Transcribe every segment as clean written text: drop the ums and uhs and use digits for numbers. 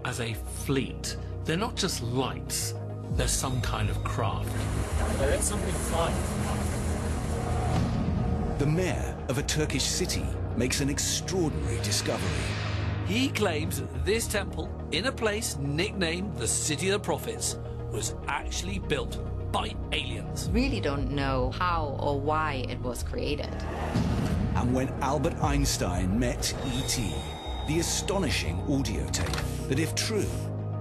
as a fleet. They're not just lights, they're some kind of craft. There's something flying. The mayor of a Turkish city makes an extraordinary discovery. He claims that this temple, in a place nicknamed the City of the Prophets, was actually built by aliens. Really don't know how or why it was created. And when Albert Einstein met E.T., the astonishing audio tape that, if true,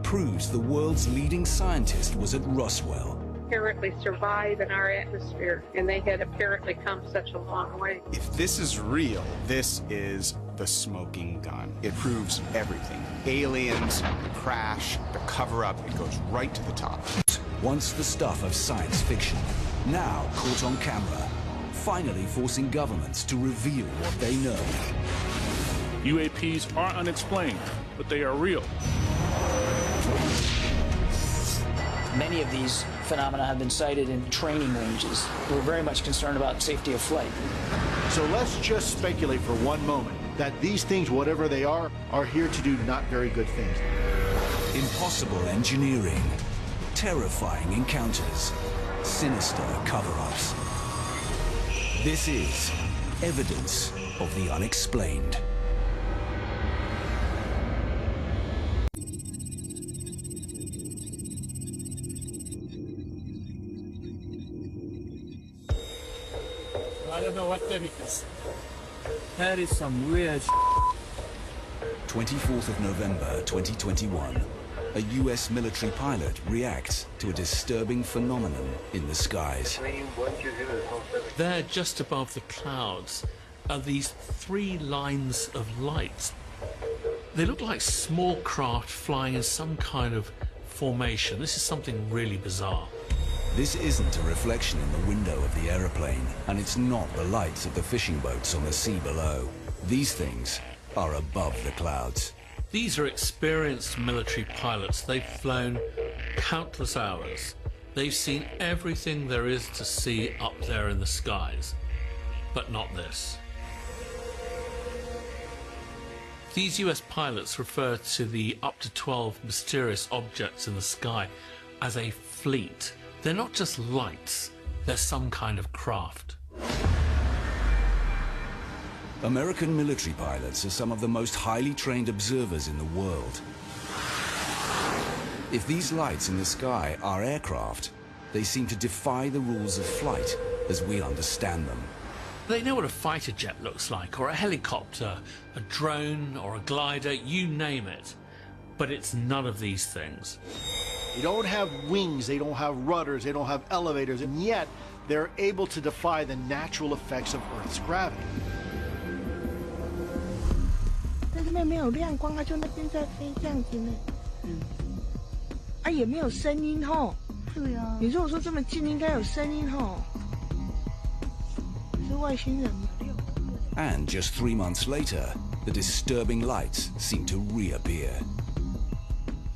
proves the world's leading scientist was at Roswell. Apparently survive in our atmosphere, and they had apparently come such a long way. If this is real, this is the smoking gun. It proves everything. Aliens, the crash, the cover-up, it goes right to the top. Once the stuff of science fiction, now caught on camera, finally forcing governments to reveal what they know. UAPs are unexplained, but they are real. Many of these phenomena have been cited in training ranges. We're very much concerned about safety of flight. So let's just speculate for one moment that these things, whatever they are here to do not very good things. Impossible engineering, terrifying encounters, sinister cover-ups. This is evidence of the unexplained. I don't know what that is. That is some weird 24th of November 2021. A US military pilot reacts to a disturbing phenomenon in the skies. There, just above the clouds, are these three lines of lights. They look like small craft flying in some kind of formation. This is something really bizarre. This isn't a reflection in the window of the aeroplane, and it's not the lights of the fishing boats on the sea below. These things are above the clouds. These are experienced military pilots. They've flown countless hours. They've seen everything there is to see up there in the skies, but not this. These US pilots refer to the up to 12 mysterious objects in the sky as a fleet. They're not just lights, they're some kind of craft. American military pilots are some of the most highly trained observers in the world. If these lights in the sky are aircraft, they seem to defy the rules of flight as we understand them. They know what a fighter jet looks like, or a helicopter, a drone, or a glider, you name it. But it's none of these things. They don't have wings, they don't have rudders, they don't have elevators, and yet they're able to defy the natural effects of Earth's gravity. 在这边没有亮光，它就那边在飞这样子呢。也没有声音吼。对啊。你如果说这么近，应该有声音吼。是外星人吗？ And just 3 months later, the disturbing lights seem to reappear.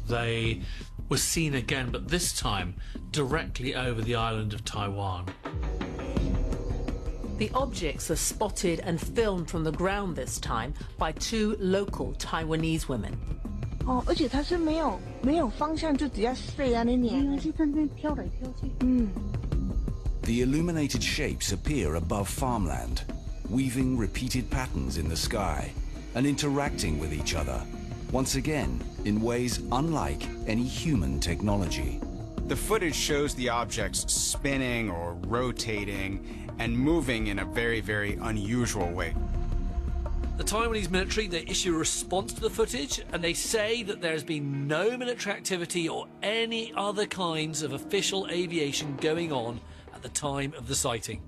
They were seen again, but this time directly over the island of Taiwan. The objects are spotted and filmed from the ground this time by 2 local Taiwanese women. 而且它是没有方向，就只要飞啊那年。是在那边飘来飘去。The illuminated shapes appear above farmland, weaving repeated patterns in the sky and interacting with each other, once again in ways unlike any human technology. The footage shows the objects spinning or rotating and moving in a very, very unusual way. The Taiwanese military, they issue a response to the footage, and they say that there has been no military activity or any other kinds of official aviation going on at the time of the sighting.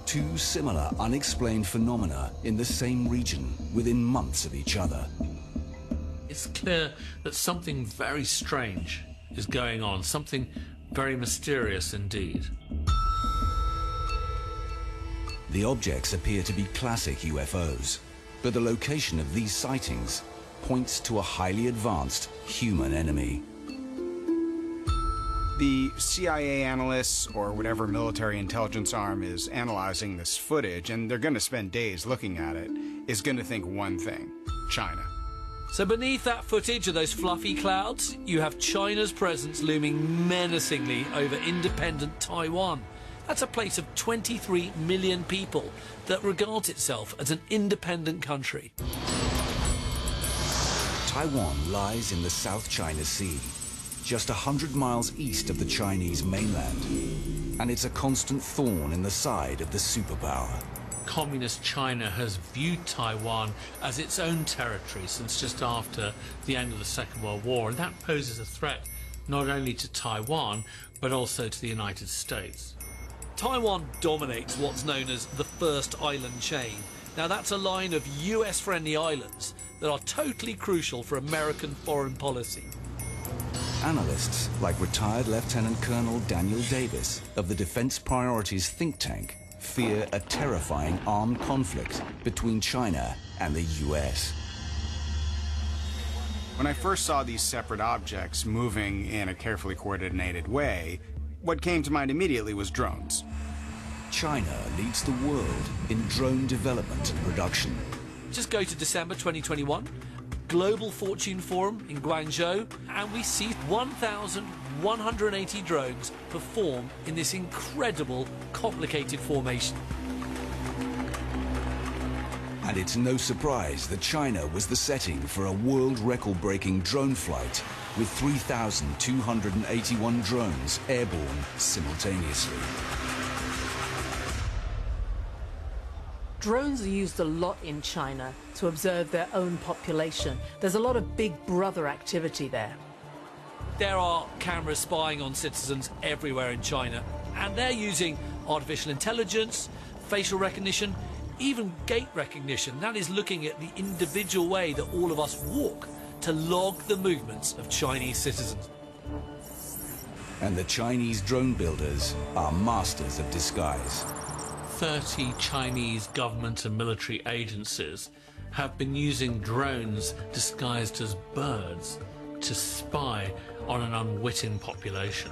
2 similar unexplained phenomena in the same region within months of each other. It's clear that something very strange is going on, something very mysterious indeed. The objects appear to be classic UFOs, but the location of these sightings points to a highly advanced human enemy. The CIA analysts, or whatever military intelligence arm is analyzing this footage, and they're going to spend days looking at it, is going to think one thing: China. So beneath that footage of those fluffy clouds, you have China's presence looming menacingly over independent Taiwan. That's a place of 23 million people that regards itself as an independent country. Taiwan lies in the South China Sea, just 100 miles east of the Chinese mainland, and it's a constant thorn in the side of the superpower. Communist China has viewed Taiwan as its own territory since just after the end of the Second World War, and that poses a threat not only to Taiwan but also to the United States. Taiwan dominates what's known as the First Island Chain. Now that's a line of US-friendly islands that are totally crucial for American foreign policy. Analysts like retired Lieutenant Colonel Daniel Davis of the Defense Priorities think tank fear a terrifying armed conflict between China and the US. When I first saw these separate objects moving in a carefully coordinated way, what came to mind immediately was drones. China leads the world in drone development and production. Just go to December 2021, Global Fortune Forum in Guangzhou, and we see 1,180 drones perform in this incredible, complicated formation. And it's no surprise that China was the setting for a world record-breaking drone flight with 3,281 drones airborne simultaneously. Drones are used a lot in China to observe their own population. There's a lot of Big Brother activity there. There are cameras spying on citizens everywhere in China, and they're using artificial intelligence, facial recognition, even gait recognition. That is looking at the individual way that all of us walk to log the movements of Chinese citizens. And the Chinese drone builders are masters of disguise. 30 Chinese government and military agencies have been using drones disguised as birds to spy on an unwitting population.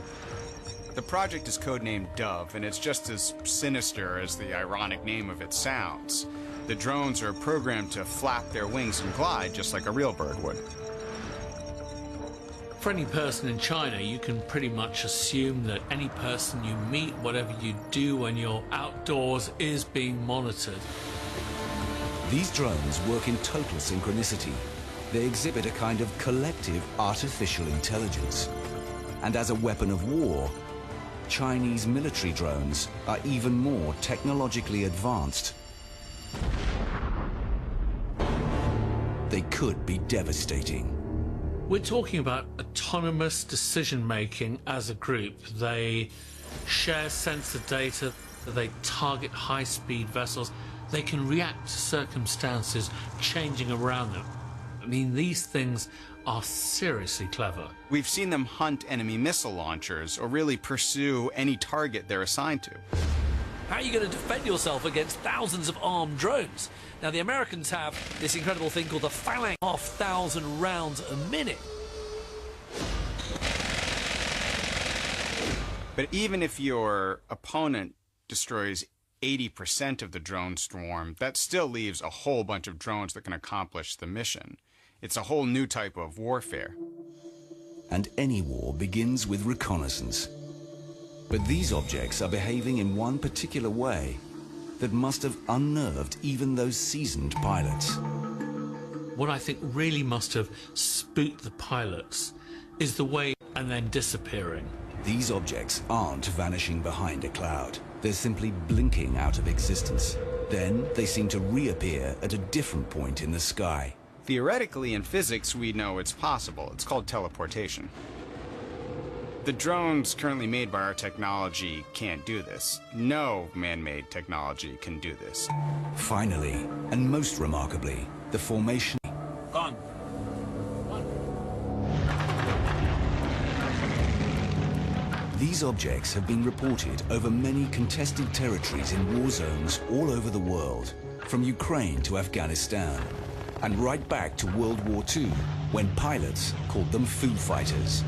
The project is codenamed Dove, and it's just as sinister as the ironic name of it sounds. The drones are programmed to flap their wings and glide just like a real bird would. For any person in China, you can pretty much assume that any person you meet, whatever you do when you're outdoors, is being monitored. These drones work in total synchronicity. They exhibit a kind of collective artificial intelligence. And as a weapon of war, Chinese military drones are even more technologically advanced. They could be devastating. We're talking about autonomous decision-making as a group. They share sensor data, they target high-speed vessels, they can react to circumstances changing around them. I mean, these things are seriously clever. We've seen them hunt enemy missile launchers or really pursue any target they're assigned to. How are you going to defend yourself against thousands of armed drones? Now, the Americans have this incredible thing called the Phalanx, 1,000 rounds a minute. But even if your opponent destroys 80% of the drone swarm, that still leaves a whole bunch of drones that can accomplish the mission. It's a whole new type of warfare. And any war begins with reconnaissance. But these objects are behaving in one particular way that must have unnerved even those seasoned pilots. What I think really must have spooked the pilots is the way and then disappearing. These objects aren't vanishing behind a cloud. They're simply blinking out of existence. Then they seem to reappear at a different point in the sky. Theoretically, in physics, we know it's possible. It's called teleportation. The drones currently made by our technology can't do this. No man-made technology can do this. Finally, and most remarkably, the formation... Gone. These objects have been reported over many contested territories in war zones all over the world, from Ukraine to Afghanistan, and right back to World War II, when pilots called them Foo Fighters.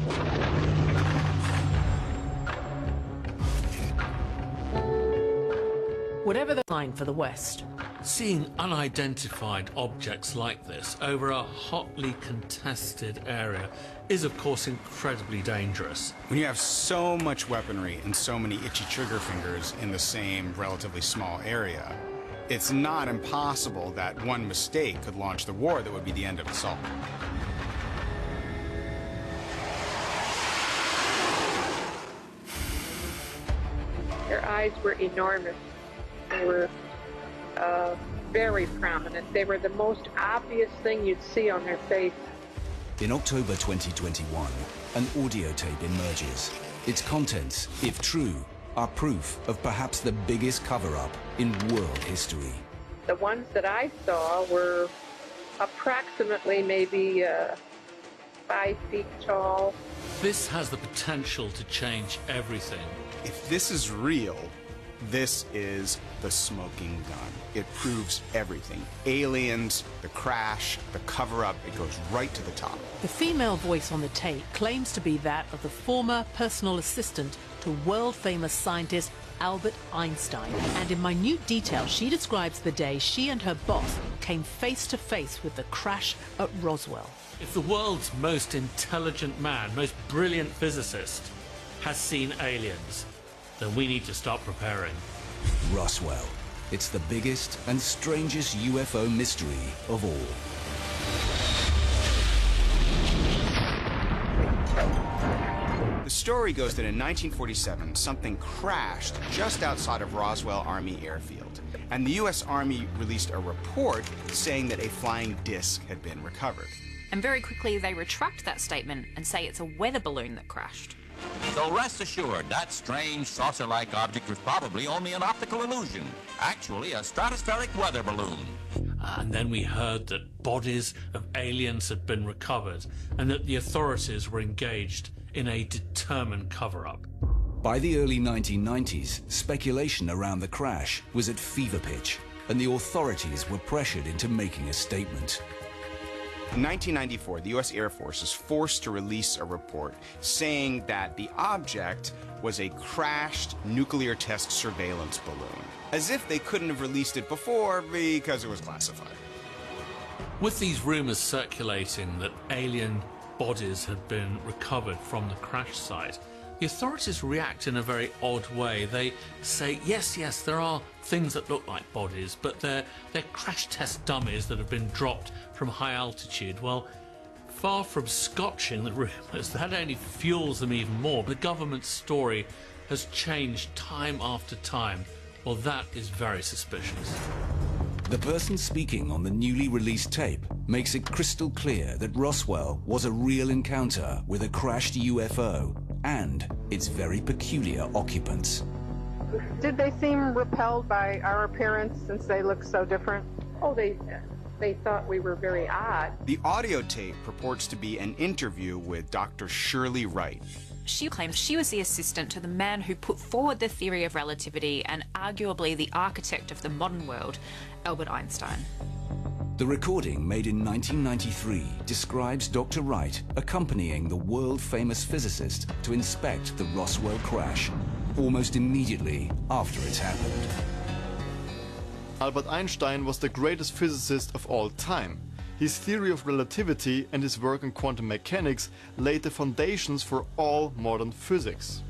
Whatever the sign for the West, Seeing unidentified objects like this over a hotly contested area is, of course, incredibly dangerous. When you have so much weaponry and so many itchy trigger fingers in the same relatively small area, it's not impossible that one mistake could launch the war that would be the end of us all. Their eyes were enormous. They were very prominent. They were the most obvious thing you'd see on their face. In October 2021, an audio tape emerges. Its contents, if true, are proof of perhaps the biggest cover-up in world history. The ones that I saw were approximately maybe 5 feet tall. This has the potential to change everything. If this is real, this is the smoking gun. It proves everything. Aliens, the crash, the cover-up, it goes right to the top. The female voice on the tape claims to be that of the former personal assistant to world-famous scientist Albert Einstein. And in minute detail, she describes the day she and her boss came face-to-face with the crash at Roswell. If the world's most intelligent man, most brilliant physicist, has seen aliens, then we need to start preparing. Roswell. It's the biggest and strangest UFO mystery of all. The story goes that in 1947, something crashed just outside of Roswell Army Airfield, and the U.S. Army released a report saying that a flying disc had been recovered. And very quickly they retract that statement and say it's a weather balloon that crashed. So rest assured, that strange saucer-like object was probably only an optical illusion. Actually, a stratospheric weather balloon. And then we heard that bodies of aliens had been recovered and that the authorities were engaged in a determined cover-up. By the early 1990s, speculation around the crash was at fever pitch, and the authorities were pressured into making a statement. In 1994, the U.S. Air Force is forced to release a report saying that the object was a crashed nuclear test surveillance balloon, as if they couldn't have released it before because it was classified. With these rumors circulating that alien bodies had been recovered from the crash site, the authorities react in a very odd way. They say, yes, there are things that look like bodies, but they're crash test dummies that have been dropped from high altitude. Well, far from scotching the rumors, that only fuels them even more. The government's story has changed time after time. Well, that is very suspicious. The person speaking on the newly released tape makes it crystal clear that Roswell was a real encounter with a crashed UFO and its very peculiar occupants. Did they seem repelled by our appearance since they look so different? Oh, they thought we were very odd. The audio tape purports to be an interview with Dr. Shirley Wright. She claims she was the assistant to the man who put forward the theory of relativity and arguably the architect of the modern world, Albert Einstein. The recording, made in 1993, describes Dr. Wright accompanying the world-famous physicist to inspect the Roswell crash, almost immediately after it happened. Albert Einstein was the greatest physicist of all time. His theory of relativity and his work on quantum mechanics laid the foundations for all modern physics.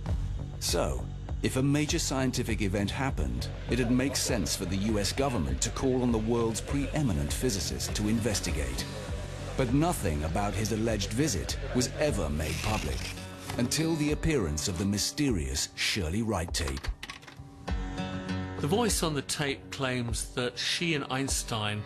So, if a major scientific event happened, it'd make sense for the US government to call on the world's preeminent physicist to investigate. But nothing about his alleged visit was ever made public, until the appearance of the mysterious Shirley Wright tape. The voice on the tape claims that she and Einstein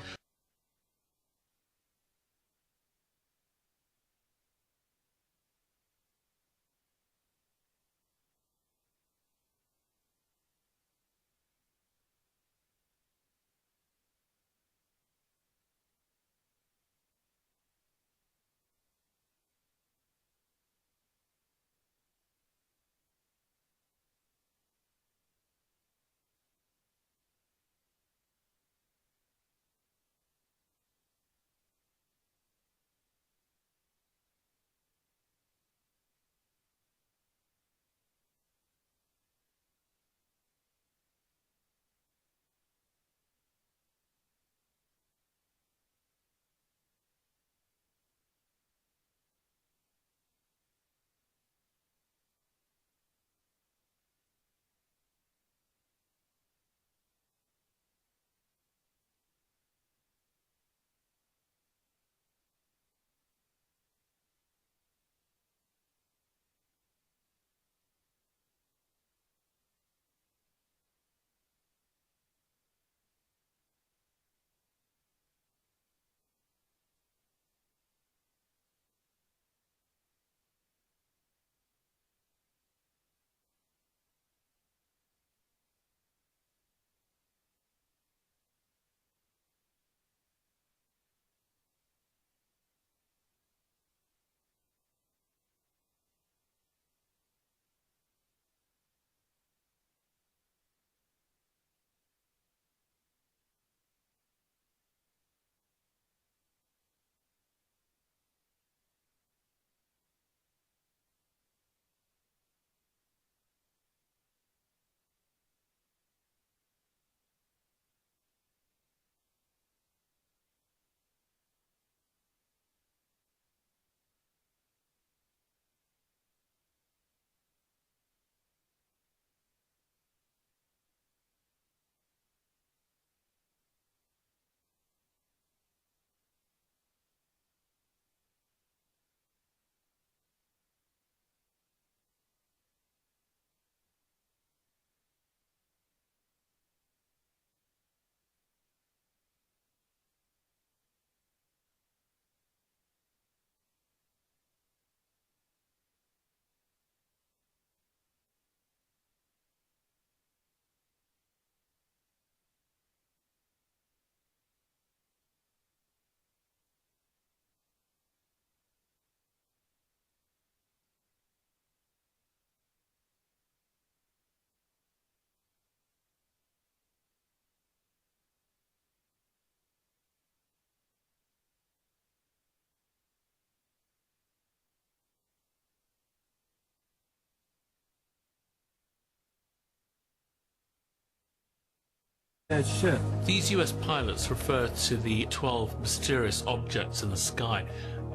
Yeah, sure. These US pilots refer to the 12 mysterious objects in the sky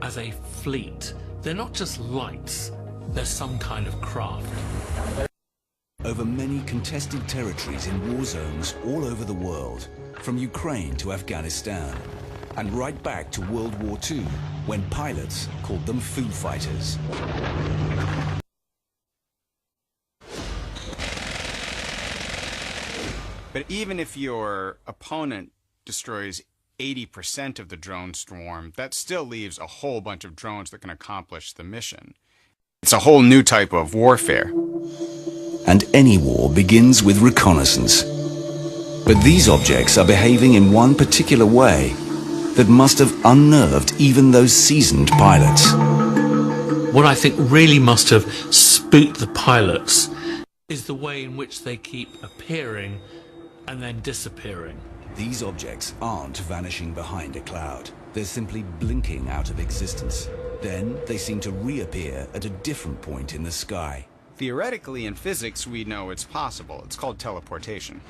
as a fleet. They're not just lights, they're some kind of craft. Over many contested territories in war zones all over the world, from Ukraine to Afghanistan, and right back to World War II, when pilots called them Foo Fighters. But even if your opponent destroys 80% of the drone swarm, that still leaves a whole bunch of drones that can accomplish the mission. It's a whole new type of warfare. And any war begins with reconnaissance. But these objects are behaving in one particular way that must have unnerved even those seasoned pilots. What I think really must have spooked the pilots is the way in which they keep appearing and then disappearing. These objects aren't vanishing behind a cloud. They're simply blinking out of existence. Then they seem to reappear at a different point in the sky. Theoretically, in physics, we know it's possible. It's called teleportation.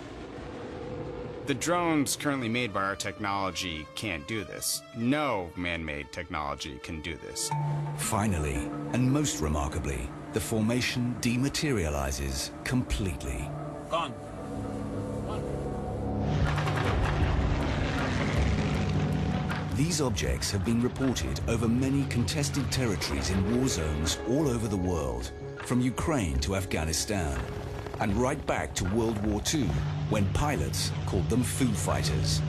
The drones currently made by our technology can't do this. No man-made technology can do this. Finally, and most remarkably, the formation dematerializes completely. Gone. These objects have been reported over many contested territories in war zones all over the world, from Ukraine to Afghanistan, and right back to World War II, when pilots called them Foo Fighters.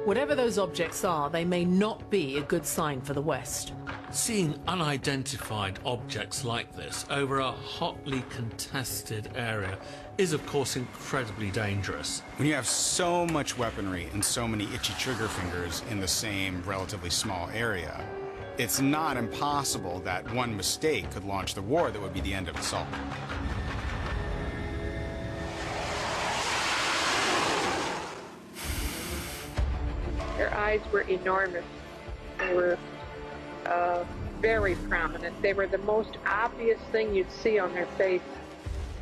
Whatever those objects are, they may not be a good sign for the West. Seeing unidentified objects like this over a hotly contested area is, of course, incredibly dangerous. When you have so much weaponry and so many itchy trigger fingers in the same relatively small area, it's not impossible that one mistake could launch the war that would be the end of us all. Their eyes were enormous. They were very prominent. They were the most obvious thing you'd see on their face.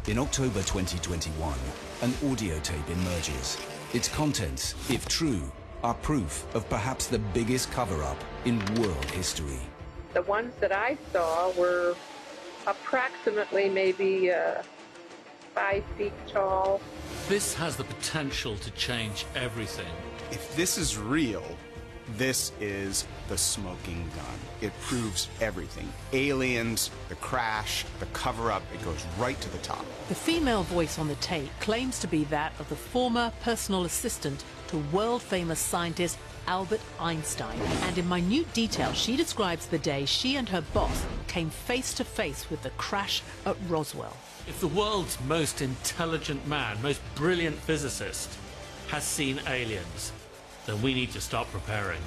In October 2021, an audio tape emerges. Its contents, if true, are proof of perhaps the biggest cover-up in world history. The ones that I saw were approximately maybe 5 feet tall. This has the potential to change everything. If this is real, this is the smoking gun. It proves everything. Aliens, the crash, the cover-up, it goes right to the top. The female voice on the tape claims to be that of the former personal assistant to world-famous scientist Albert Einstein. And in minute detail, she describes the day she and her boss came face-to-face with the crash at Roswell. If the world's most intelligent man, most brilliant physicist, has seen aliens, then we need to start preparing.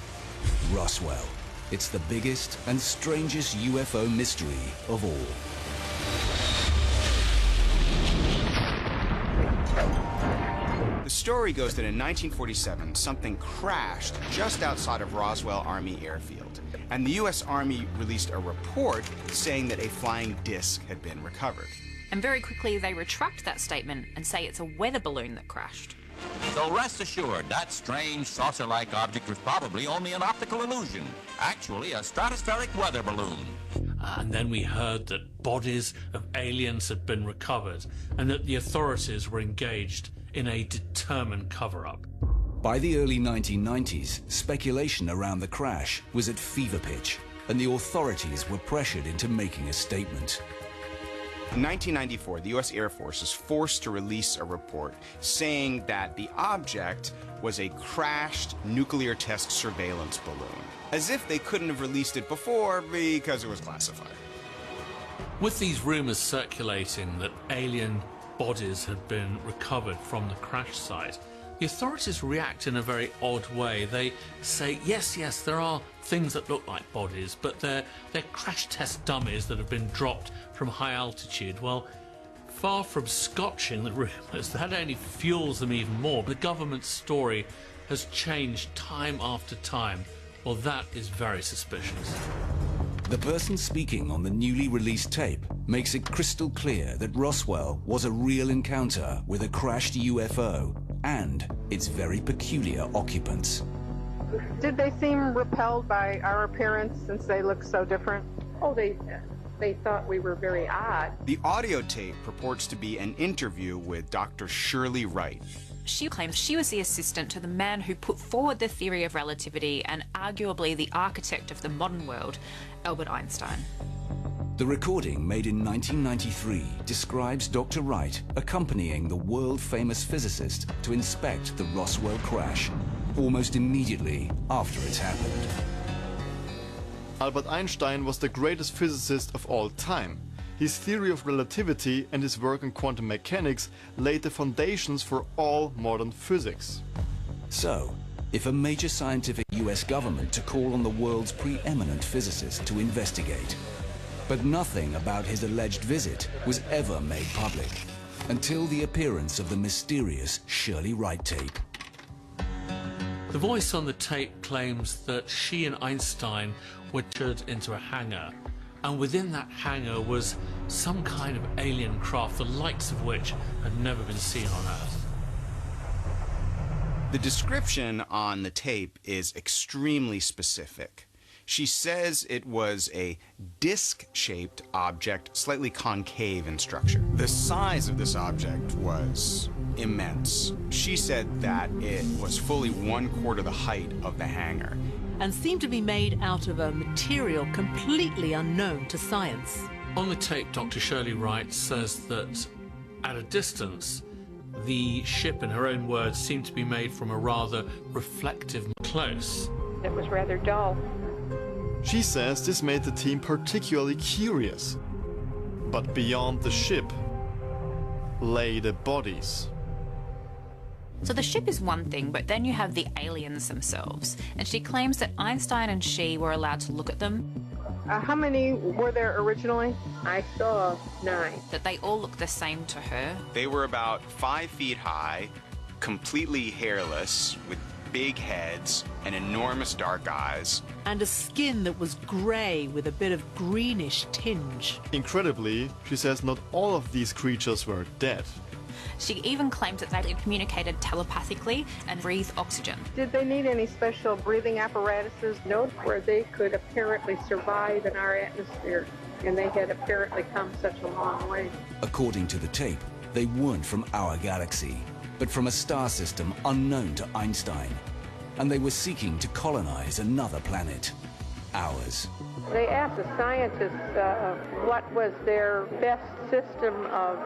Roswell. It's the biggest and strangest UFO mystery of all. The story goes that in 1947, something crashed just outside of Roswell Army Airfield, and the U.S. Army released a report saying that a flying disc had been recovered. And very quickly they retract that statement and say it's a weather balloon that crashed. So rest assured, that strange saucer-like object was probably only an optical illusion. Actually, a stratospheric weather balloon. And then we heard that bodies of aliens had been recovered and that the authorities were engaged in a determined cover-up. By the early 1990s, speculation around the crash was at fever pitch, and the authorities were pressured into making a statement. In 1994, the U.S. Air Force was forced to release a report saying that the object was a crashed nuclear test surveillance balloon, as if they couldn't have released it before because it was classified. With these rumors circulating that alien bodies had been recovered from the crash site, the authorities react in a very odd way. They say, yes, there are things that look like bodies, but they're crash test dummies that have been dropped from high altitude. Well, far from scotching the rumours, that only fuels them even more. The government's story has changed time after time. Well, that is very suspicious. The person speaking on the newly released tape makes it crystal clear that Roswell was a real encounter with a crashed UFO and its very peculiar occupants. Did they seem repelled by our appearance since they look so different? Oh, they thought we were very odd. The audio tape purports to be an interview with Dr. Shirley Wright. She claims she was the assistant to the man who put forward the theory of relativity and arguably the architect of the modern world, Albert Einstein. The recording, made in 1993, describes Dr. Wright accompanying the world-famous physicist to inspect the Roswell crash, almost immediately after it happened. Albert Einstein was the greatest physicist of all time. His theory of relativity and his work on quantum mechanics laid the foundations for all modern physics. So, if a major scientific US government to call on the world's preeminent physicist to investigate, but nothing about his alleged visit was ever made public until the appearance of the mysterious Shirley Wright tape. The voice on the tape claims that she and Einstein were turned into a hangar, and within that hangar was some kind of alien craft, the likes of which had never been seen on Earth. The description on the tape is extremely specific. She says it was a disc-shaped object, slightly concave in structure. The size of this object was immense. She said that it was fully 1/4 the height of the hangar. And seemed to be made out of a material completely unknown to science. On the tape, Dr. Shirley Wright says that at a distance, the ship, in her own words, seemed to be made from a rather reflective close. It was rather dull. She says this made the team particularly curious. But beyond the ship lay the bodies. So the ship is one thing, but then you have the aliens themselves. And she claims that Einstein and she were allowed to look at them. How many were there originally? I saw 9. That they all look the same to her. They were about 5 feet high, completely hairless, with big heads and enormous dark eyes. And a skin that was grey with a bit of greenish tinge. Incredibly, she says not all of these creatures were dead. She even claims that they communicated telepathically and breathed oxygen. Did they need any special breathing apparatuses? No, where they could apparently survive in our atmosphere, and they had apparently come such a long way. According to the tape, they weren't from our galaxy, but from a star system unknown to Einstein, and they were seeking to colonize another planet, ours. They asked the scientists what was their best system of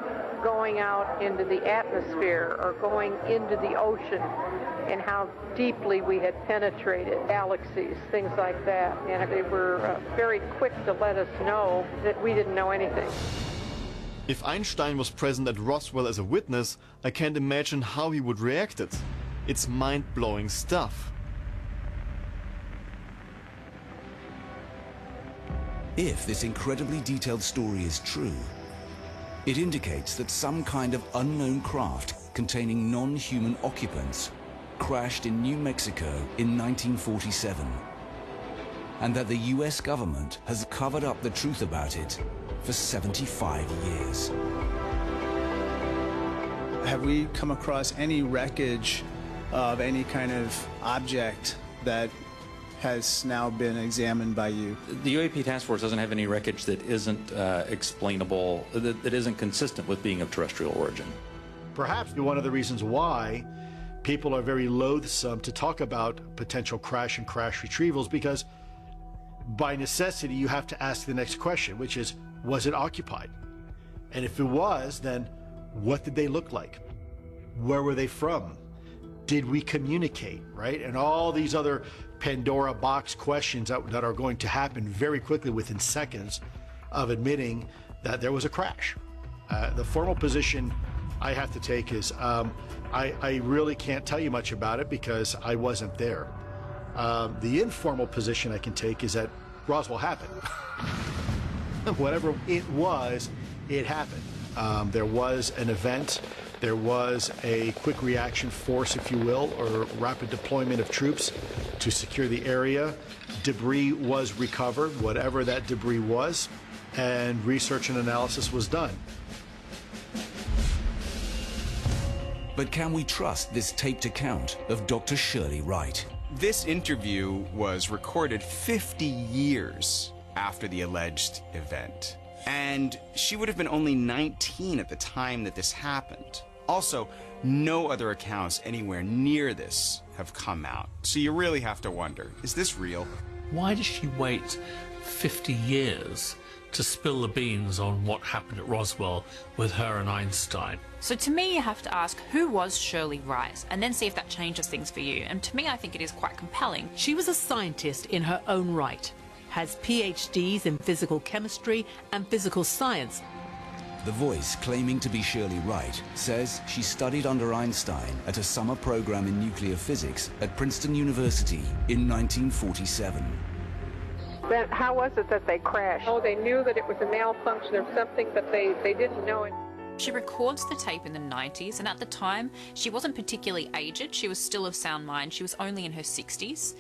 going out into the atmosphere or going into the ocean, and how deeply we had penetrated galaxies, things like that. And they were very quick to let us know that we didn't know anything. If Einstein was present at Roswell as a witness, I can't imagine how he would react it. It's mind-blowing stuff. If this incredibly detailed story is true, it indicates that some kind of unknown craft containing non-human occupants crashed in New Mexico in 1947, and that the US government has covered up the truth about it for 75 years. Have we come across any wreckage of any kind of object that has now been examined by you? The UAP task force doesn't have any wreckage that isn't explainable, that isn't consistent with being of terrestrial origin. Perhaps one of the reasons why people are very loathsome to talk about potential crash and crash retrievals, because by necessity you have to ask the next question, which is, was it occupied? And if it was, then what did they look like? Where were they from? Did we communicate, right? And all these other Pandora box questions that are going to happen very quickly within seconds of admitting that there was a crash. The formal position I have to take is I really can't tell you much about it because I wasn't there. The informal position I can take is that Roswell happened. Whatever it was, it happened. There was an event. There was a quick reaction force, if you will, or rapid deployment of troops to secure the area. Debris was recovered, whatever that debris was. and research and analysis was done. But can we trust this taped account of Dr. Shirley Wright? This interview was recorded 50 years after the alleged event, and she would have been only 19 at the time that this happened. Also, no other accounts anywhere near this have come out, so you really have to wonder, is this real? Why did she wait 50 years to spill the beans on what happened at Roswell with her and Einstein? So to me, you have to ask, who was Shirley Wright? And then see if that changes things for you. And to me, I think it is quite compelling. She was a scientist in her own right, has PhDs in physical chemistry and physical science. The voice claiming to be Shirley Wright says she studied under Einstein at a summer program in nuclear physics at Princeton University in 1947. Then how was it that they crashed? Oh, they knew that it was a malfunction or something, but they didn't know it. She records the tape in the 90s, and at the time, she wasn't particularly aged. She was still of sound mind. She was only in her 60s.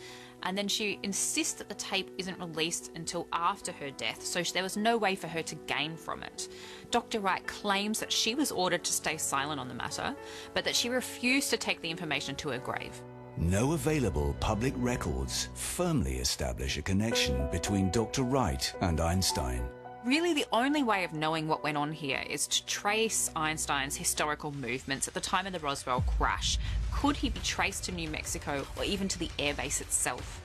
And then she insists that the tape isn't released until after her death, so there was no way for her to gain from it. Dr. Wright claims that she was ordered to stay silent on the matter, but that she refused to take the information to her grave. No available public records firmly establish a connection between Dr. Wright and Einstein. Really, the only way of knowing what went on here is to trace Einstein's historical movements at the time of the Roswell crash. Could he be traced to New Mexico or even to the airbase itself?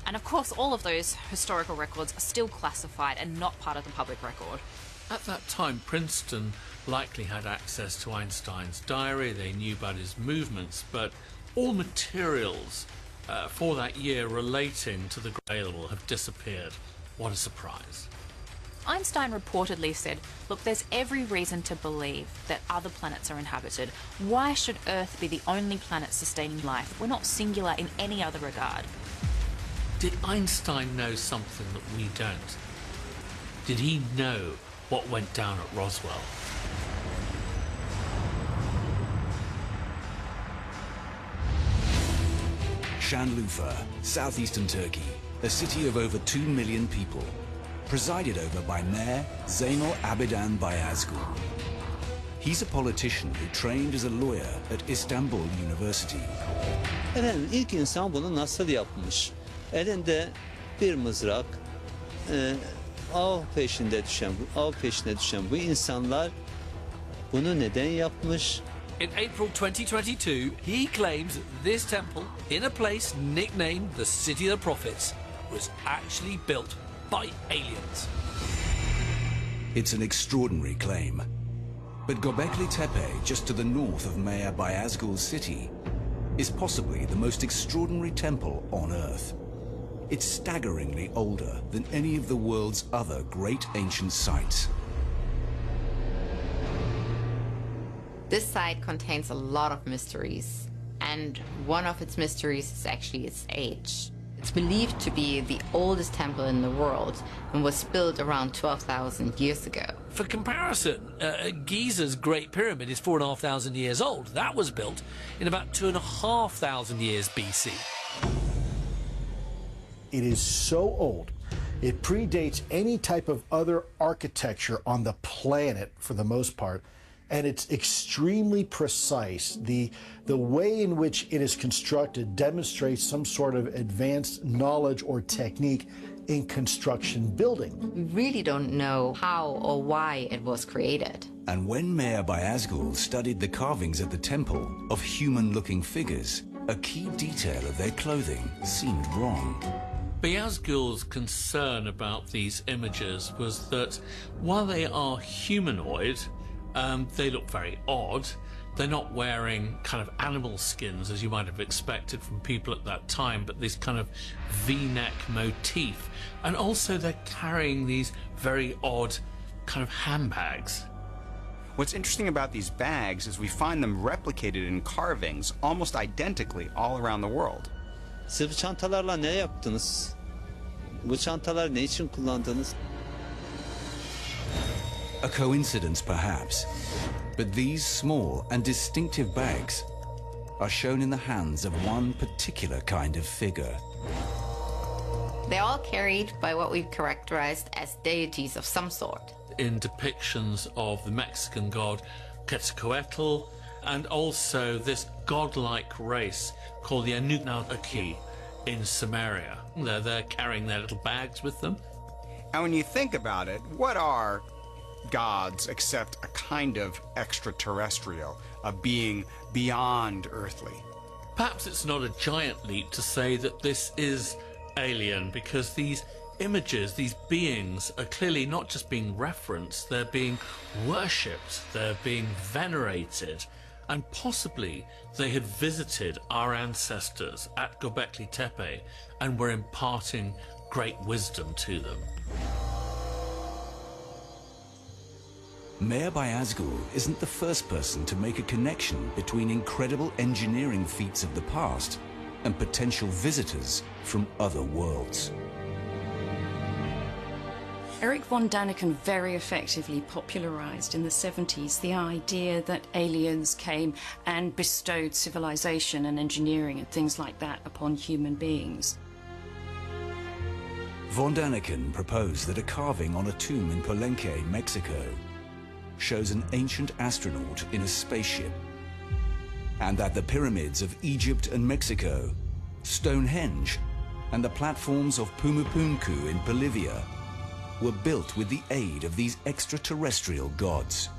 And of course, all of those historical records are still classified and not part of the public record. At that time, Princeton likely had access to Einstein's diary. They knew about his movements, but all materials for that year relating to the Grail have disappeared. What a surprise. Einstein reportedly said, look, there's every reason to believe that other planets are inhabited. Why should Earth be the only planet sustaining life? We're not singular in any other regard. Did Einstein know something that we don't? Did he know what went down at Roswell? Şanlıurfa, southeastern Turkey, a city of over 2 million people, presided over by Mayor Zeynel Abidin Bayazgul. He's a politician who trained as a lawyer at Istanbul University. Efendim, ilk insan bunu nasıl yapmış? Elinde bir mızrak, av peşine düşen bu insanlar bunu neden yapmış? In April 2022, he claims that this temple, in a place nicknamed the City of the Prophets, was actually built by aliens. It's an extraordinary claim. But Göbekli Tepe, just to the north of Mayor Bayazgul's city, is possibly the most extraordinary temple on Earth. It's staggeringly older than any of the world's other great ancient sites. This site contains a lot of mysteries, and one of its mysteries is actually its age. It's believed to be the oldest temple in the world and was built around 12,000 years ago. For comparison, Giza's Great Pyramid is 4,500 years old. That was built in about 2,500 years BC. It is so old, it predates any type of other architecture on the planet for the most part. And it's extremely precise. The way in which it is constructed demonstrates some sort of advanced knowledge or technique in construction building. We really don't know how or why it was created. And when Mayor Bayazgul studied the carvings at the temple of human-looking figures, a key detail of their clothing seemed wrong. Bayazgul's concern about these images was that while they are humanoid, they look very odd. They're not wearing kind of animal skins as you might have expected from people at that time, but this kind of V-neck motif. And also they're carrying these very odd kind of handbags. What's interesting about these bags is we find them replicated in carvings almost identically all around the world. Sıvı çantalarla ne yaptınız? Bu çantalar ne için kullandınız? A coincidence, perhaps, but these small and distinctive bags are shown in the hands of one particular kind of figure. They're all carried by what we've characterized as deities of some sort. In depictions of the Mexican god Quetzalcoatl, and also this godlike race called the Anunnaki in Samaria. They're carrying their little bags with them. And when you think about it, what are gods except a kind of extraterrestrial, a being beyond earthly? Perhaps it's not a giant leap to say that this is alien, because these images, these beings, are clearly not just being referenced, they're being worshipped, they're being venerated, and possibly they had visited our ancestors at Göbekli Tepe and were imparting great wisdom to them. Meir Bayazgul isn't the first person to make a connection between incredible engineering feats of the past and potential visitors from other worlds. Eric von Daniken very effectively popularized in the 70s the idea that aliens came and bestowed civilization and engineering and things like that upon human beings. Von Daniken proposed that a carving on a tomb in Palenque, Mexico, shows an ancient astronaut in a spaceship, and that the pyramids of Egypt and Mexico, Stonehenge, and the platforms of Pumapunku in Bolivia were built with the aid of these extraterrestrial gods.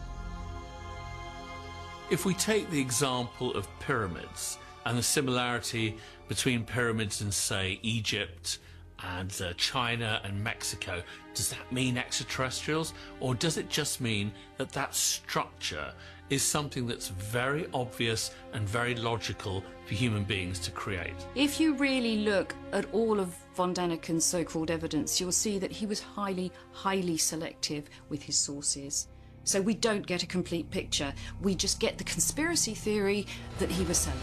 If we take the example of pyramids and the similarity between pyramids in, say, Egypt and China and Mexico, does that mean extraterrestrials, or does it just mean that that structure is something that's very obvious and very logical for human beings to create? If you really look at all of von Daniken's so-called evidence, you'll see that he was highly selective with his sources. So we don't get a complete picture. We just get the conspiracy theory that he was selling.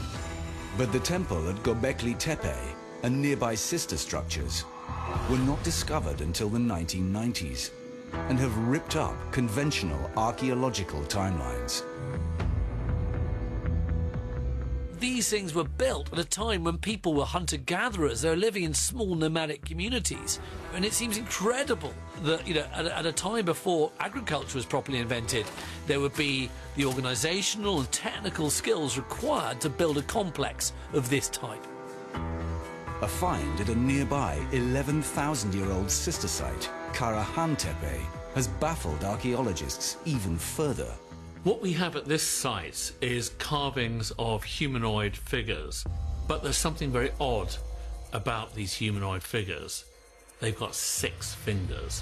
But the temple at Göbekli Tepe and nearby sister structures were not discovered until the 1990s and have ripped up conventional archaeological timelines. These things were built at a time when people were hunter-gatherers. They were living in small nomadic communities. And it seems incredible that, at a time before agriculture was properly invented, there would be the organisational and technical skills required to build a complex of this type. A find at a nearby 11,000-year-old sister site, Karahan Tepe, has baffled archaeologists even further. What we have at this site is carvings of humanoid figures, but there's something very odd about these humanoid figures. They've got 6 fingers.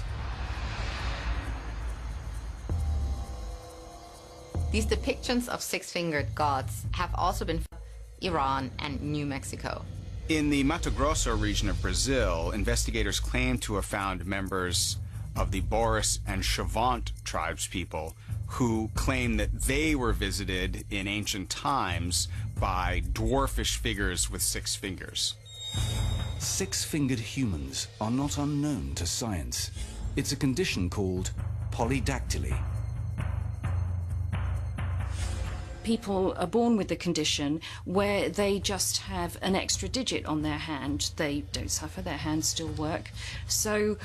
These depictions of 6-fingered gods have also been found in Iran and New Mexico. In the Mato Grosso region of Brazil, investigators claim to have found members of the Boris and Chavant tribespeople who claim that they were visited in ancient times by dwarfish figures with 6 fingers. 6-fingered humans are not unknown to science. It's a condition called polydactyly. People are born with the condition where they just have an extra digit on their hand. They don't suffer, their hands still work. So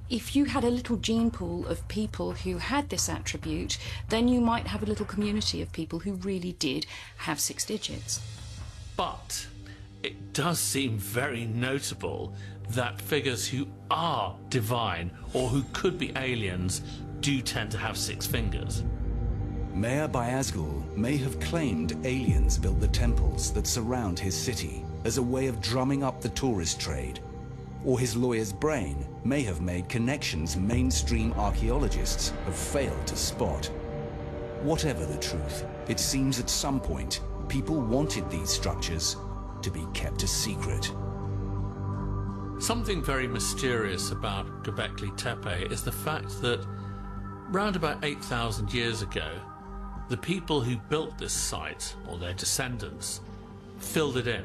if you had a little gene pool of people who had this attribute, then you might have a little community of people who really did have 6 digits. But it does seem very notable that figures who are divine or who could be aliens do tend to have 6 fingers. Meir Bayazgul may have claimed aliens built the temples that surround his city as a way of drumming up the tourist trade, or his lawyer's brain may have made connections mainstream archaeologists have failed to spot. Whatever the truth, it seems at some point people wanted these structures to be kept a secret. Something very mysterious about Göbekli Tepe is the fact that round about 8,000 years ago, the people who built this site, or their descendants, filled it in.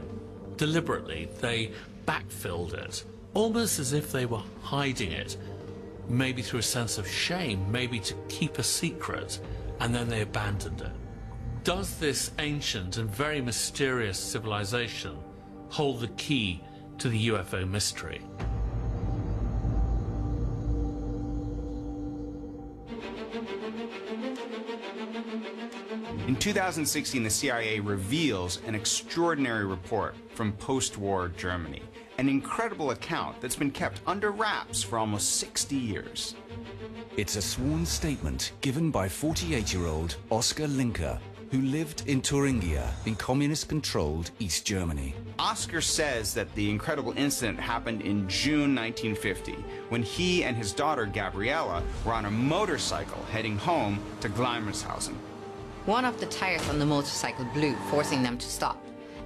Deliberately, they backfilled it, almost as if they were hiding it, maybe through a sense of shame, maybe to keep a secret, and then they abandoned it. Does this ancient and very mysterious civilization hold the key to the UFO mystery? In 2016, the CIA reveals an extraordinary report from post-war Germany, an incredible account that's been kept under wraps for almost 60 years. It's a sworn statement given by 48-year-old Oskar Linke, who lived in Thuringia in communist-controlled East Germany. Oskar says that the incredible incident happened in June 1950, when he and his daughter Gabriela were on a motorcycle heading home to Gleimershausen. One of the tires on the motorcycle blew, forcing them to stop.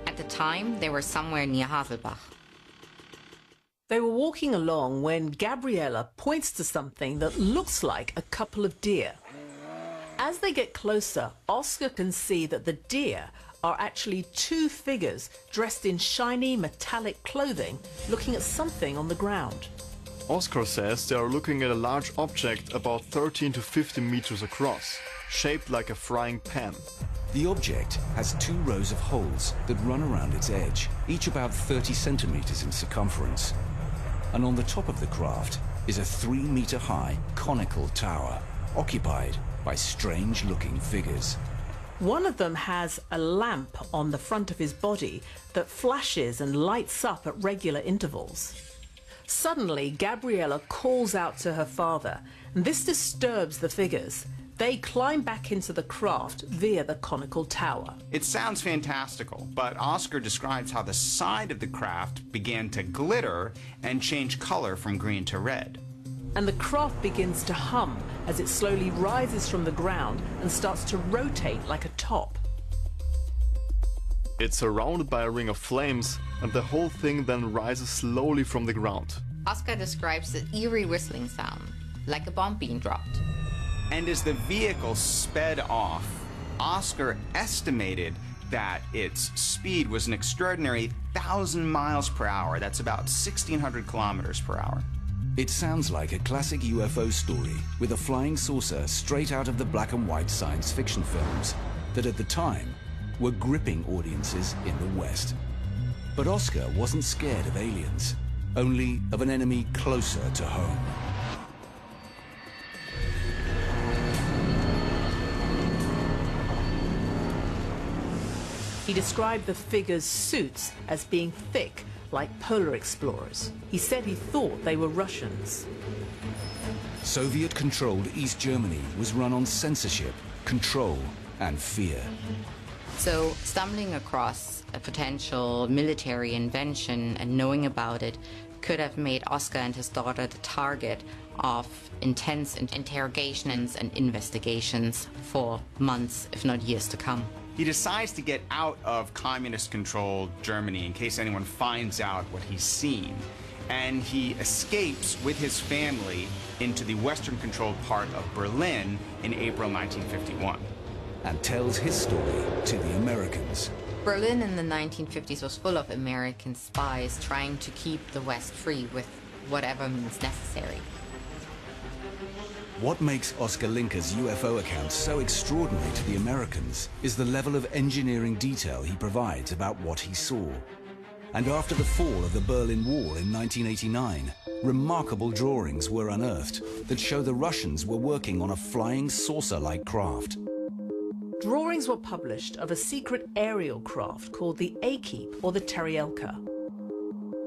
At the time, they were somewhere near Havelbach. They were walking along when Gabriela points to something that looks like a couple of deer. As they get closer, Oskar can see that the deer are actually two figures dressed in shiny metallic clothing looking at something on the ground. Oskar says they are looking at a large object about 13 to 15 meters across, shaped like a frying pan. The object has 2 rows of holes that run around its edge, each about 30 centimeters in circumference. And on the top of the craft is a 3-meter-high conical tower, occupied by strange-looking figures. One of them has a lamp on the front of his body that flashes and lights up at regular intervals. Suddenly, Gabriela calls out to her father, and this disturbs the figures. They climb back into the craft via the conical tower. It sounds fantastical, but Oskar describes how the side of the craft began to glitter and change color from green to red. And the craft begins to hum as it slowly rises from the ground and starts to rotate like a top. It's surrounded by a ring of flames, and the whole thing then rises slowly from the ground. Oskar describes the eerie whistling sound, like a bomb being dropped. And as the vehicle sped off, Oskar estimated that its speed was an extraordinary 1,000 miles per hour. That's about 1,600 kilometers per hour. It sounds like a classic UFO story with a flying saucer straight out of the black and white science fiction films that at the time were gripping audiences in the West. But Oskar wasn't scared of aliens, only of an enemy closer to home. He described the figures' suits as being thick, like polar explorers. He said he thought they were Russians. Soviet-controlled East Germany was run on censorship, control, and fear. So stumbling across a potential military invention and knowing about it could have made Oskar and his daughter the target of intense interrogations and investigations for months, if not years to come. He decides to get out of communist-controlled Germany in case anyone finds out what he's seen. And he escapes with his family into the Western-controlled part of Berlin in April 1951. And tells his story to the Americans. Berlin in the 1950s was full of American spies trying to keep the West free with whatever means necessary. What makes Oskar Linke's UFO account so extraordinary to the Americans is the level of engineering detail he provides about what he saw. And after the fall of the Berlin Wall in 1989, remarkable drawings were unearthed that show the Russians were working on a flying saucer-like craft. Drawings were published of a secret aerial craft called the A-Keep or the Taryelka.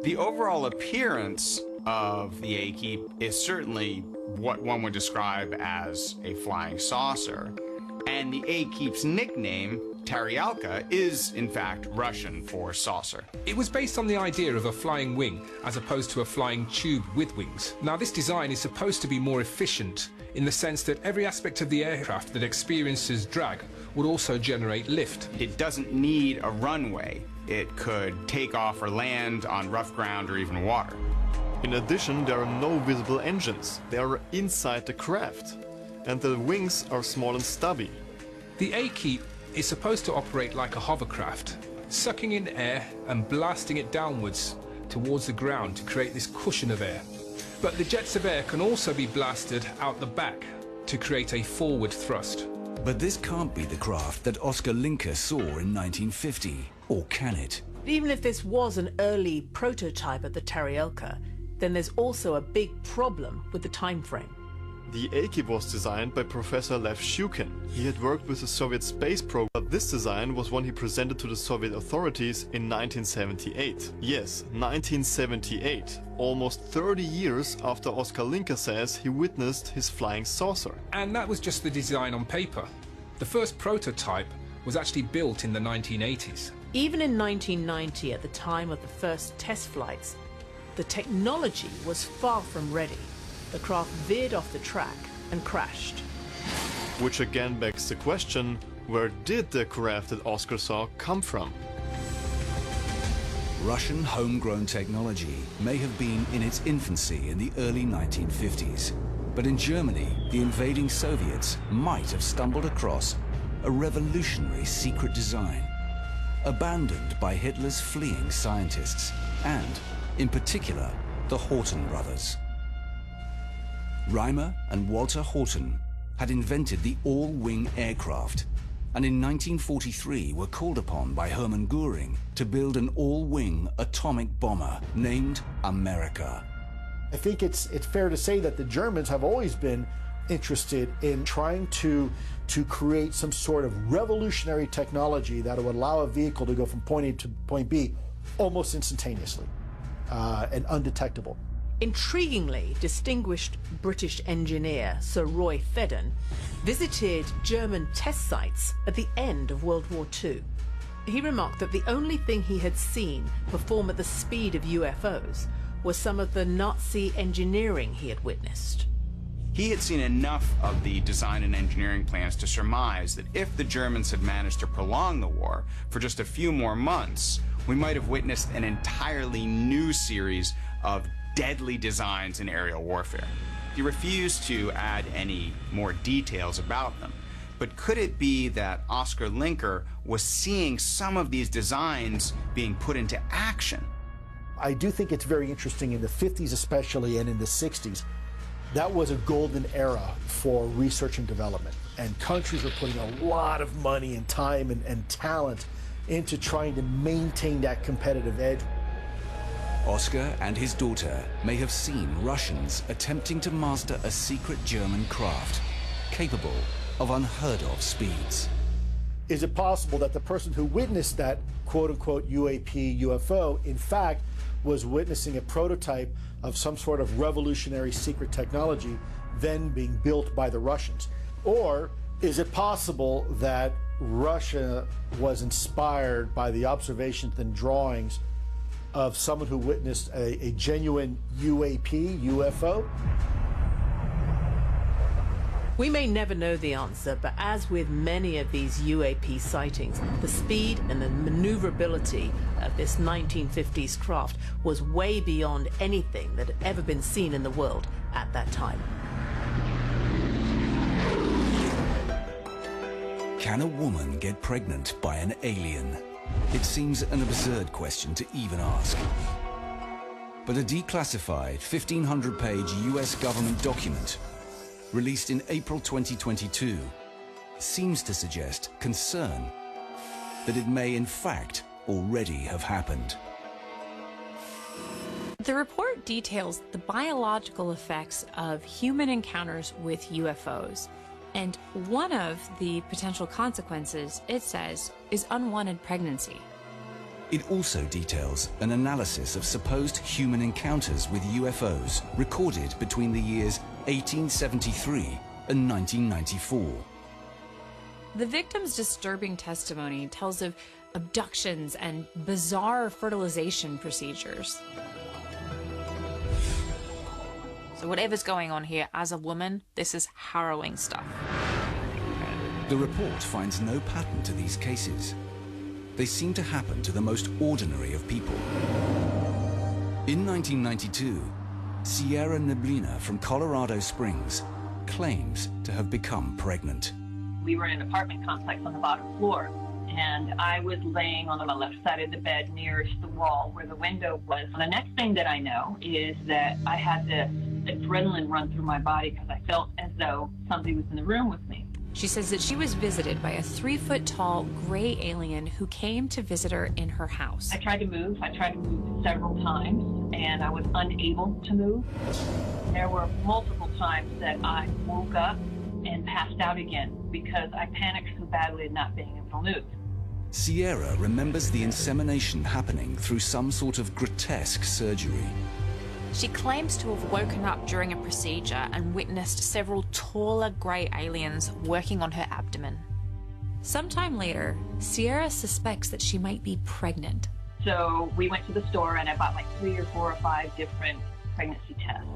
The overall appearance of the A-Keep is certainly what one would describe as a flying saucer. And the A-Keep's nickname, Taryelka, is in fact Russian for saucer. It was based on the idea of a flying wing as opposed to a flying tube with wings. Now this design is supposed to be more efficient in the sense that every aspect of the aircraft that experiences drag would also generate lift. It doesn't need a runway. It could take off or land on rough ground or even water. In addition, there are no visible engines. They are inside the craft, and the wings are small and stubby. The A-Keep is supposed to operate like a hovercraft, sucking in air and blasting it downwards towards the ground to create this cushion of air. But the jets of air can also be blasted out the back to create a forward thrust. But this can't be the craft that Oskar Linke saw in 1950, or can it? Even if this was an early prototype of the Taryelka, then there's also a big problem with the time frame. The Aki was designed by Professor Lev Shukin. He had worked with the Soviet space program. This design was one he presented to the Soviet authorities in 1978. Yes, 1978, almost 30 years after Oskar Linker says he witnessed his flying saucer. And that was just the design on paper. The first prototype was actually built in the 1980s. Even in 1990, at the time of the first test flights, the technology was far from ready. The craft veered off the track and crashed. Which again begs the question, where did the craft that Oskar saw come from? Russian homegrown technology may have been in its infancy in the early 1950s, but in Germany, the invading Soviets might have stumbled across a revolutionary secret design, abandoned by Hitler's fleeing scientists, and, in particular, the Horten brothers. Reimer and Walter Horten had invented the all-wing aircraft, and in 1943 were called upon by Hermann Göring to build an all-wing atomic bomber named America. I think it's fair to say that the Germans have always been interested in trying to create some sort of revolutionary technology that would allow a vehicle to go from point A to point B almost instantaneously and undetectable. Intriguingly, distinguished British engineer Sir Roy Fedden visited German test sites at the end of World War II. He remarked that the only thing he had seen perform at the speed of UFOs was some of the Nazi engineering he had witnessed. He had seen enough of the design and engineering plans to surmise that if the Germans had managed to prolong the war for just a few more months, we might have witnessed an entirely new series of deadly designs in aerial warfare. He refused to add any more details about them. But could it be that Oskar Linker was seeing some of these designs being put into action? I do think it's very interesting in the 50s especially and in the 60s. That was a golden era for research and development. And countries were putting a lot of money and time and talent into trying to maintain that competitive edge. Oskar and his daughter may have seen Russians attempting to master a secret German craft capable of unheard-of speeds. Is it possible that the person who witnessed that quote-unquote UAP, UFO, in fact, was witnessing a prototype of some sort of revolutionary secret technology then being built by the Russians? Or is it possible that Russia was inspired by the observations and drawings of someone who witnessed a genuine UAP, UFO? We may never know the answer, but as with many of these UAP sightings, the speed and the maneuverability of this 1950s craft was way beyond anything that had ever been seen in the world at that time. Can a woman get pregnant by an alien? It seems an absurd question to even ask. But a declassified 1,500-page US government document released in April 2022 seems to suggest concern that it may in fact already have happened. The report details the biological effects of human encounters with UFOs. And one of the potential consequences, it says, is unwanted pregnancy. It also details an analysis of supposed human encounters with UFOs recorded between the years 1873 and 1994. The victim's disturbing testimony tells of abductions and bizarre fertilization procedures. So whatever's going on here, as a woman, this is harrowing stuff. The report finds no pattern to these cases. They seem to happen to the most ordinary of people. In 1992, Sierra Neblina from Colorado Springs claims to have become pregnant. We were in an apartment complex on the bottom floor, and I was laying on the left side of the bed nearest the wall where the window was. The next thing that I know is that I had the adrenaline run through my body because I felt as though somebody was in the room with me. She says that she was visited by a 3-foot-tall gray alien who came to visit her in her house. I tried to move several times, and I was unable to move. There were multiple times that I woke up and passed out again because I panicked so badly at not being able to move. Sierra remembers the insemination happening through some sort of grotesque surgery. She claims to have woken up during a procedure and witnessed several taller grey aliens working on her abdomen. Sometime later, Sierra suspects that she might be pregnant. So we went to the store and I bought like 3 or 4 or 5 different pregnancy tests.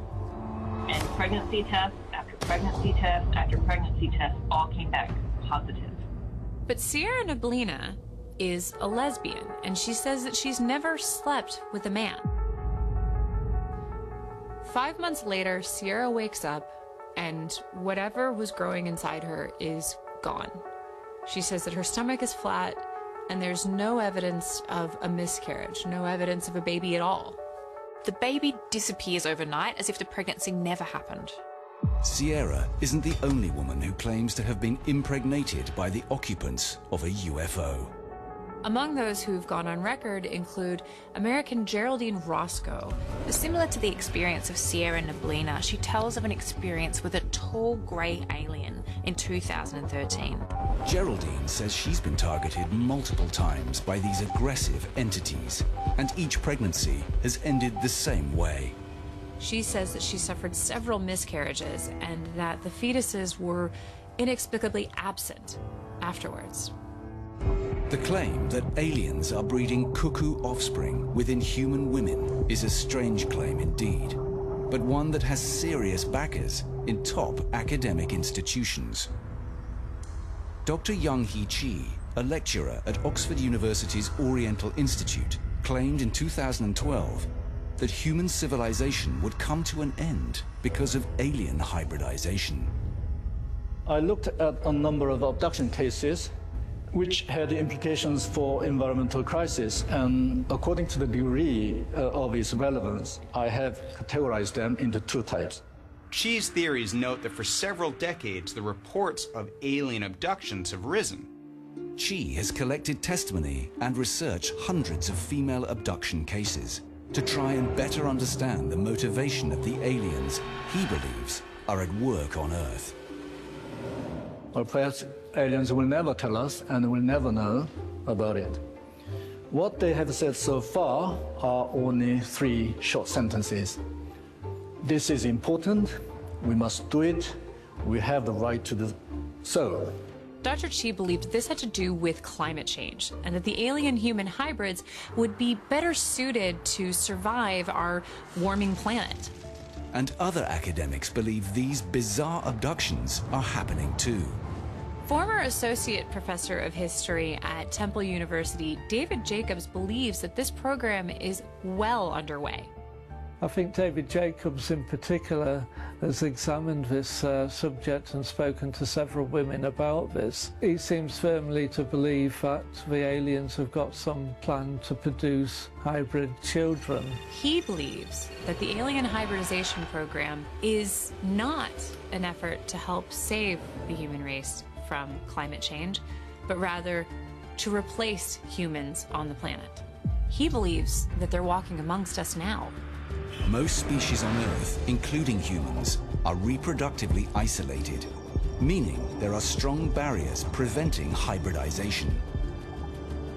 And pregnancy test after pregnancy test after pregnancy test all came back positive. But Sierra Neblina is a lesbian, and she says that she's never slept with a man. 5 months later, Sierra wakes up and whatever was growing inside her is gone. She says that her stomach is flat and there's no evidence of a miscarriage, no evidence of a baby at all. The baby disappears overnight as if the pregnancy never happened. Sierra isn't the only woman who claims to have been impregnated by the occupants of a UFO. Among those who've gone on record include American Geraldine Roscoe. Similar to the experience of Sierra Neblina, she tells of an experience with a tall grey alien in 2013. Geraldine says she's been targeted multiple times by these aggressive entities, and each pregnancy has ended the same way. She says that she suffered several miscarriages and that the fetuses were inexplicably absent afterwards. The claim that aliens are breeding cuckoo offspring within human women is a strange claim indeed, but one that has serious backers in top academic institutions. Dr. Young-Hee Chi, a lecturer at Oxford University's Oriental Institute, claimed in 2012 that human civilization would come to an end because of alien hybridization. I looked at a number of abduction cases which had implications for environmental crisis, and according to the degree of its relevance, I have categorized them into 2 types. Chi's theories note that for several decades, the reports of alien abductions have risen. Chi has collected testimony and researched hundreds of female abduction cases to try and better understand the motivation of the aliens he believes are at work on Earth. Or perhaps aliens will never tell us and will never know about it. What they have said so far are only 3 short sentences. This is important, we must do it, we have the right to do so. Dr. Chi believed this had to do with climate change and that the alien-human hybrids would be better suited to survive our warming planet. And other academics believe these bizarre abductions are happening too. Former Associate Professor of History at Temple University, David Jacobs, believes that this program is well underway. I think David Jacobs in particular has examined this subject and spoken to several women about this. He seems firmly to believe that the aliens have got some plan to produce hybrid children. He believes that the alien hybridization program is not an effort to help save the human race from climate change, but rather to replace humans on the planet. He believes that they're walking amongst us now. Most species on Earth, including humans, are reproductively isolated, meaning there are strong barriers preventing hybridization.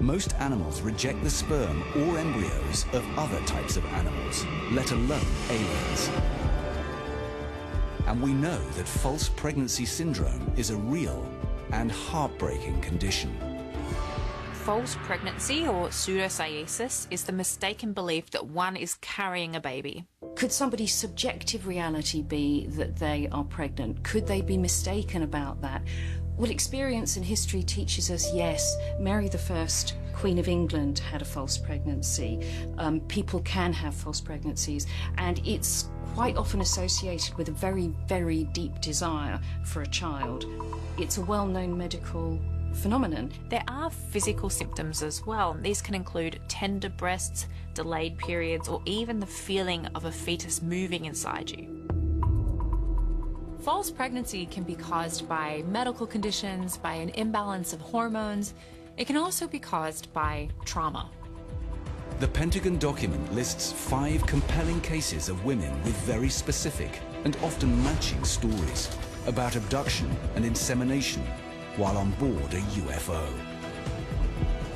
Most animals reject the sperm or embryos of other types of animals, let alone aliens. And we know that false pregnancy syndrome is a real and heartbreaking condition. False pregnancy, or pseudocyesis, is the mistaken belief that one is carrying a baby. Could somebody's subjective reality be that they are pregnant? Could they be mistaken about that? Well, experience and history teaches us, yes, Mary I, Queen of England, had a false pregnancy. People can have false pregnancies, and it's quite often associated with a very, very deep desire for a child. It's a well-known medical phenomenon. There are physical symptoms as well. These can include tender breasts, delayed periods, or even the feeling of a fetus moving inside you. false pregnancy can be caused by medical conditions, by an imbalance of hormones. It can also be caused by trauma. The Pentagon document lists 5 compelling cases of women with very specific and often matching stories about abduction and insemination while on board a UFO.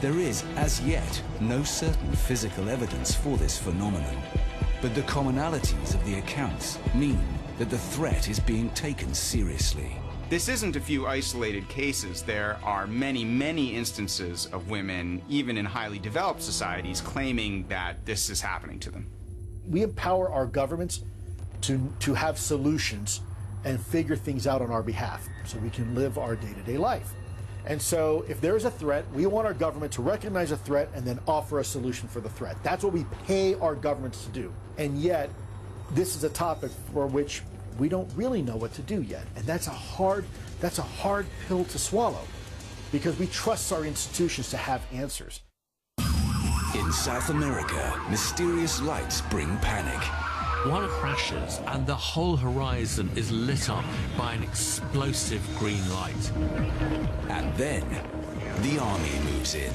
There is, as yet, no certain physical evidence for this phenomenon, but the commonalities of the accounts mean that the threat is being taken seriously. This isn't a few isolated cases. There are many, many instances of women, even in highly developed societies, claiming that this is happening to them. We empower our governments to have solutions and figure things out on our behalf so we can live our day-to-day life. And so if there is a threat, we want our government to recognize a threat and then offer a solution for the threat. That's what we pay our governments to do. And yet, this is a topic for which we don't really know what to do yet. And that's a hard pill to swallow because we trust our institutions to have answers. In South America, mysterious lights bring panic. One crashes and the whole horizon is lit up by an explosive green light. And then the army moves in.